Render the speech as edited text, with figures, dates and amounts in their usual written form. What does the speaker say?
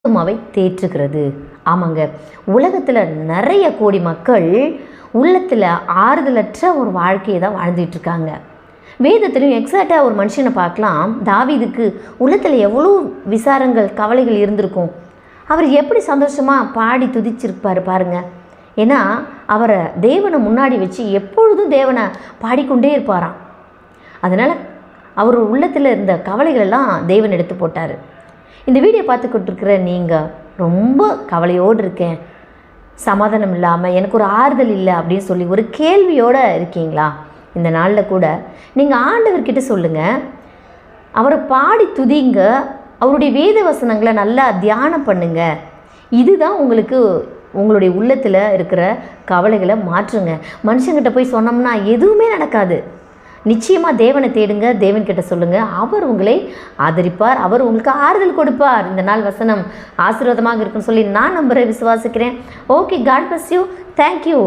ஆத்துமாவை தேற்றுகிறது. ஆமாங்க, உலகத்தில் நிறைய கோடி மக்கள் உள்ளத்தில் ஆறுதலற்ற ஒரு வாழ்க்கையை தான் வாழ்ந்துட்டு இருக்காங்க. வேதத்திலையும் எக்ஸாக்டாக ஒரு மனுஷனை பார்க்கலாம். தாவீதுக்கு உள்ளத்தில் எவ்வளோ விசாரங்கள் கவலைகள் இருந்திருக்கும். அவர் எப்படி சந்தோஷமாக பாடி துதிச்சிருப்பார் பாருங்க. ஏன்னா அவரை தேவனை முன்னாடி வச்சு எப்பொழுதும் தேவனை பாடிக்கொண்டே இருப்பாராம். அதனால் அவர் உள்ளத்தில் இருந்த கவலைகளெல்லாம் தேவன் எடுத்து போட்டார். இந்த வீடியோ பார்த்துக்கிட்டு இருக்கிற நீங்கள் ரொம்ப கவலையோடு இருக்கேன், சமாதானம் இல்லாமல் எனக்கு ஒரு ஆறுதல் இல்லை அப்படின்னு சொல்லி ஒரு கேள்வியோடு இருக்கீங்களா? இந்த நாளில் கூட நீங்கள் ஆண்டவர்கிட்ட சொல்லுங்கள், அவரை பாடி துதிங்க, அவருடைய வேத வசனங்களை நல்லா தியானம் பண்ணுங்க. இதுதான் உங்களுக்கு உங்களுடைய உள்ளத்தில் இருக்கிற கவலைகளை மாற்றுங்க. மனுஷங்கிட்ட போய் சொன்னோம்னா எதுவுமே நடக்காது. நிச்சயமாக தேவனை தேடுங்க, தேவன்கிட்ட சொல்லுங்கள், அவர் உங்களை ஆதரிப்பார், அவர் உங்களுக்கு ஆறுதல் கொடுப்பார். இந்த நாள் வசனம் ஆசீர்வாதமாக இருக்குன்னு சொல்லி நான் நம்புகிறேன், விசுவாசிக்கிறேன். Okay, God bless you. Thank you.